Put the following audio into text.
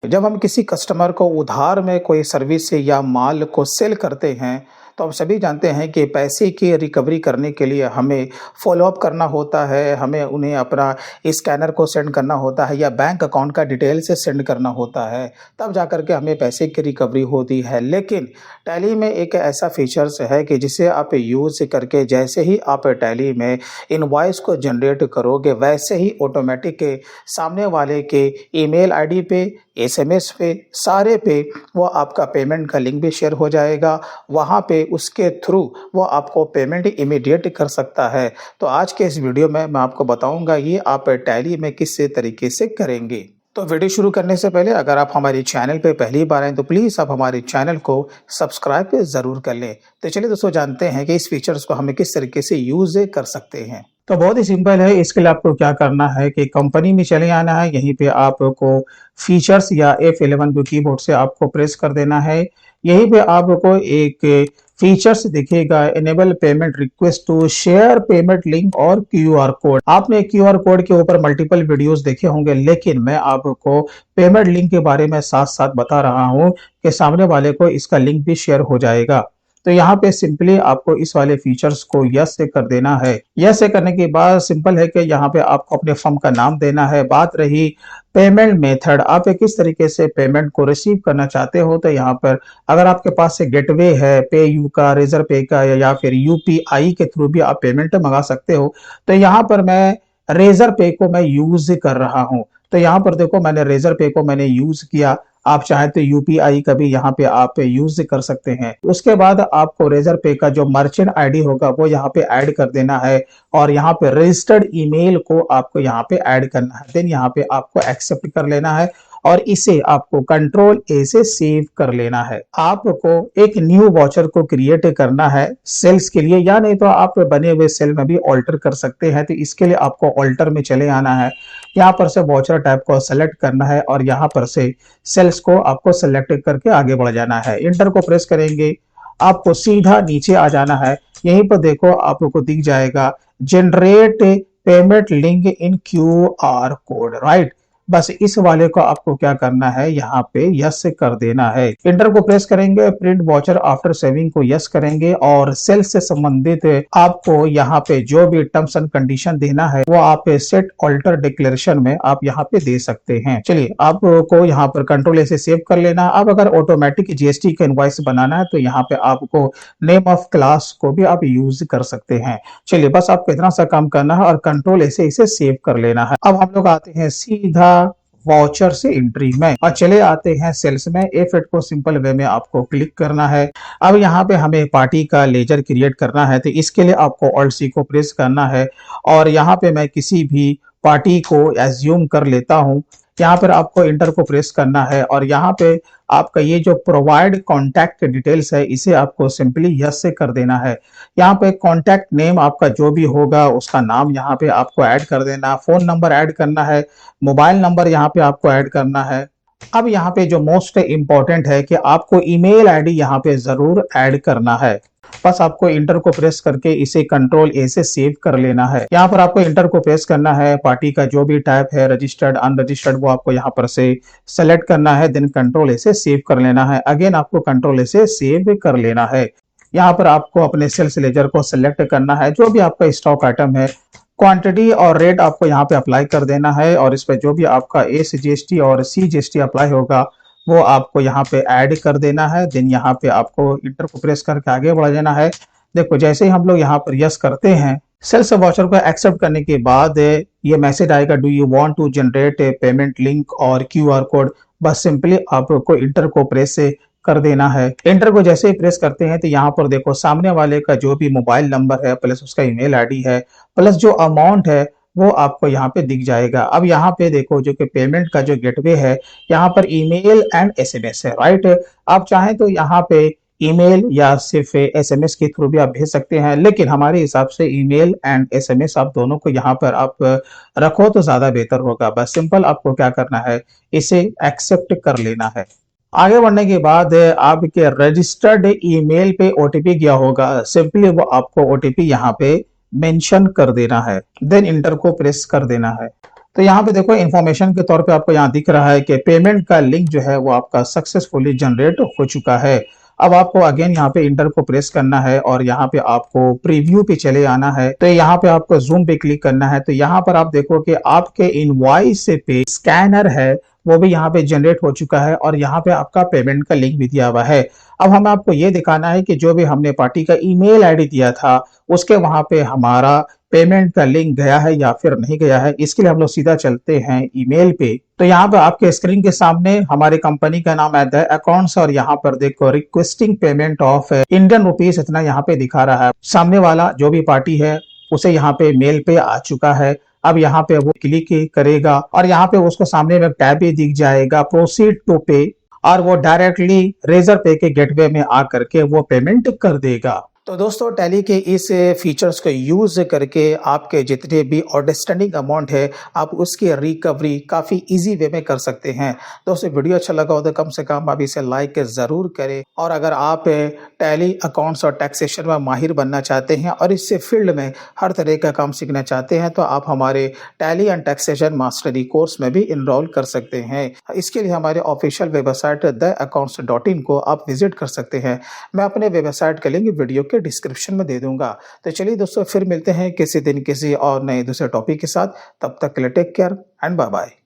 जब हम किसी कस्टमर को उधार में कोई सर्विस या माल को सेल करते हैं, तो हम सभी जानते हैं कि पैसे की रिकवरी करने के लिए हमें फ़ॉलो-अप करना होता है, हमें उन्हें अपना स्कैनर को सेंड करना होता है या बैंक अकाउंट का डिटेल से सेंड करना होता है, तब जाकर के हमें पैसे की रिकवरी होती है। लेकिन टैली में एक ऐसा फीचर्स है कि जिसे आप यूज़ करके जैसे ही आप टैली में इनवॉइस को जनरेट करोगे, वैसे ही ऑटोमेटिक सामने वाले के ईमेल आईडी पे, एसएमएस पे, सारे पे वो आपका पेमेंट का लिंक भी शेयर हो जाएगा। वहाँ पे उसके थ्रू वो आपको पेमेंट इमीडिएट कर सकता है। तो आज के इस वीडियो में मैं आपको बताऊँगा ये आप टैली में किस तरीके से करेंगे। तो वीडियो शुरू करने से पहले अगर आप हमारे चैनल पे पहली बार आए तो प्लीज़ आप हमारे चैनल को सब्सक्राइब ज़रूर कर लें। तो चलिए दोस्तों जानते हैं कि इस फीचर्स को हमें किस तरीके से यूज़ कर सकते हैं। तो बहुत ही सिंपल है, इसके लिए आपको क्या करना है कि कंपनी में चले आना है। यहीं पे आपको फीचर्स या F11 को कीबोर्ड से आपको प्रेस कर देना है। यहीं पे आपको एक फीचर्स दिखेगा, enable payment request to share payment link और क्यूआर कोड। आपने क्यूआर कोड के ऊपर मल्टीपल वीडियोस देखे होंगे, लेकिन मैं आपको पेमेंट लिंक के बारे में साथ साथ बता रहा हूं कि सामने वाले को इसका लिंक भी शेयर हो जाएगा। तो यहाँ पे सिंपली आपको इस वाले फीचर्स को यस से कर देना है। यस से करने के बाद सिंपल है कि यहाँ पे आपको अपने फर्म का नाम देना है। बात रही पेमेंट मेथड, आप किस तरीके से पेमेंट को रिसीव करना चाहते हो, तो यहाँ पर अगर आपके पास से गेटवे है पे यू का, रेजर पे का या फिर यूपीआई के थ्रू भी आप पेमेंट मंगा सकते हो। तो यहाँ पर मैं रेजर पे को मैं यूज कर रहा हूँ। तो यहाँ पर देखो मैंने रेजर पे को मैंने यूज किया। आप चाहे तो यूपीआई का भी यहाँ पे आप यूज कर सकते हैं। उसके बाद आपको रेजर पे का जो मर्चेंट आईडी होगा वो यहाँ पे ऐड कर देना है और यहाँ पे रजिस्टर्ड ईमेल को आपको यहाँ पे ऐड करना है। देन यहाँ पे आपको एक्सेप्ट कर लेना है और इसे आपको कंट्रोल ए से सेव कर लेना है। आपको एक न्यू वॉचर को क्रिएट करना है सेल्स के लिए, या नहीं तो आप बने हुए सेल में भी ऑल्टर कर सकते हैं। तो इसके लिए आपको ऑल्टर में चले आना है। यहाँ पर से वॉचर टाइप को सेलेक्ट करना है और यहाँ पर से सेल्स को आपको सेलेक्ट करके आगे बढ़ जाना है। इंटर को प्रेस करेंगे, आपको सीधा नीचे आ जाना है। यहीं पर देखो आपको दिख जाएगा generate payment link in QR code, right. बस इस वाले को आपको क्या करना है, यहाँ पे यस से कर देना है। इंटर को प्रेस करेंगे, प्रिंट वॉचर आफ्टर सेविंग को यस करेंगे और सेल से संबंधित आपको यहाँ पे जो भी टर्म्स एंड कंडीशन देना है वो आप सेट ऑल्टर डिक्लेरेशन में आप यहाँ पे दे सकते हैं। चलिए आपको यहाँ पर कंट्रोल से सेव कर लेना। अब अगर ऑटोमेटिक जीएसटी का इनवॉइस बनाना है तो यहाँ पे आपको नेम ऑफ क्लास को भी आप यूज कर सकते हैं। चलिए बस आपको इतना सा काम करना है और कंट्रोल ऐसे इसे सेव कर लेना है। अब हम लोग आते हैं सीधा वाउचर से एंट्री में और चले आते हैं सेल्स में। F8 को सिंपल वे में आपको क्लिक करना है। अब यहाँ पे हमें पार्टी का लेजर क्रिएट करना है, तो इसके लिए आपको ऑल्ट सी को प्रेस करना है और यहाँ पे मैं किसी भी पार्टी को एज्यूम कर लेता हूँ। यहाँ पर आपको इंटर को प्रेस करना है और यहाँ पे आपका ये जो प्रोवाइड कॉन्टैक्ट डिटेल्स है इसे आपको सिंपली यस से कर देना है। यहाँ पे कॉन्टैक्ट नेम आपका जो भी होगा उसका नाम यहाँ पे आपको ऐड कर देना, फोन नंबर ऐड करना है, मोबाइल नंबर यहाँ पे आपको ऐड करना है। अब यहाँ पे जो मोस्ट इम्पोर्टेंट है कि आपको ईमेल आईडी यहाँ पे जरूर ऐड करना है। बस आपको इंटर को प्रेस करके इसे कंट्रोल ए से सेव कर लेना है। यहाँ पर आपको इंटर को प्रेस करना है, पार्टी का जो भी टाइप है रजिस्टर्ड अनरजिस्टर्ड वो आपको यहाँ पर से सेलेक्ट करना है, देन कंट्रोल ए से सेव कर लेना है। अगेन आपको कंट्रोल ए से सेव कर लेना है। यहाँ पर आपको अपने सेल्स लेजर को सिलेक्ट करना है, जो भी आपका स्टॉक आइटम है, क्वांटिटी और रेट आपको यहाँ पे अप्लाई कर देना है और इस पे जो भी आपका एसजीएसटी और सीजीएसटी अप्लाई होगा वो आपको यहाँ पे ऐड कर देना है। देन यहाँ पे आपको इंटर को प्रेस करके आगे बढ़ जाना है। देखो जैसे ही हम लोग यहाँ पर यस करते हैं, सेल्स वाउचर को एक्सेप्ट करने के बाद ये मैसेज आएगा, do you want to generate a payment link और क्यूआर कोड। बस सिंपली आपको इंटर को प्रेस कर देना है। इंटर को जैसे ही प्रेस करते हैं तो यहाँ पर देखो सामने वाले का जो भी मोबाइल नंबर है प्लस उसका ईमेल आईडी है प्लस जो अमाउंट है वो आपको यहाँ पे दिख जाएगा। अब यहाँ पे देखो जो कि पेमेंट का जो गेटवे है यहाँ पर ईमेल एंड एसएमएस है, राइट। आप चाहें तो यहाँ पे ईमेल या सिर्फ एसएमएस के थ्रू भी आप भेज सकते हैं, लेकिन हमारे हिसाब से ईमेल एंड एसएमएस आप दोनों को यहाँ पर आप रखो तो ज्यादा बेहतर होगा। बस सिंपल आपको क्या करना है, इसे एक्सेप्ट कर लेना है। आगे बढ़ने के बाद आपके रजिस्टर्ड ईमेल पे ओटीपी गया होगा, सिंपली वो आपको ओटीपी यहाँ पे मेंशन कर देना है, देन इंटर को प्रेस कर देना है। तो यहाँ पे देखो इन्फॉर्मेशन के तौर पे आपको यहाँ दिख रहा है कि पेमेंट का लिंक जो है वो आपका सक्सेसफुली जनरेट हो चुका है। अब आपको अगेन यहाँ पे इंटर को प्रेस करना है और यहाँ पे आपको प्रीव्यू पे चले आना है। तो यहाँ पे आपको जूम पे क्लिक करना है। तो यहाँ पर आप देखो कि आपके इनवॉइस पे स्कैनर है वो भी यहाँ पे जनरेट हो चुका है और यहाँ पे आपका पेमेंट का लिंक भी दिया हुआ है। अब हमें आपको ये दिखाना है कि जो भी हमने पार्टी का ईमेल आईडी दिया था उसके वहां पे हमारा पेमेंट का लिंक गया है या फिर नहीं गया है। इसके लिए हम लोग सीधा चलते हैं ईमेल पे। तो यहाँ पे आपके स्क्रीन के सामने हमारी कंपनी का नाम है द अकाउंट्स और यहाँ पर देखो requesting payment of Indian rupees इतना यहाँ पे दिखा रहा है। सामने वाला जो भी पार्टी है उसे यहाँ पे मेल पे आ चुका है। अब यहाँ पे वो क्लिक करेगा और यहाँ पे उसको सामने में टैब भी दिख जाएगा प्रोसीड टू पे और वो डायरेक्टली रेजर पे के गेटवे में आकर के वो पेमेंट कर देगा। तो दोस्तों टैली के इस फीचर्स को यूज करके आपके जितने भी आउटस्टैंडिंग अमाउंट है आप उसकी रिकवरी काफ़ी इजी वे में कर सकते हैं। दोस्तों वीडियो अच्छा लगा हो तो कम से कम आप इसे लाइक ज़रूर करें और अगर आप टैली अकाउंट्स और टैक्सेशन में माहिर बनना चाहते हैं और इस फील्ड में हर तरह का काम सीखना चाहते हैं तो आप हमारे tally and taxation mastery course में भी इनरोल कर सकते हैं। इसके लिए हमारे ऑफिशियल वेबसाइट theaccounts.in को आप विजिट कर सकते हैं। मैं अपने वेबसाइट का लिंक वीडियो के डिस्क्रिप्शन में दे दूंगा। तो चलिए दोस्तों फिर मिलते हैं किसी दिन किसी और नए दूसरे टॉपिक के साथ। तब तक के लिए take care and bye bye.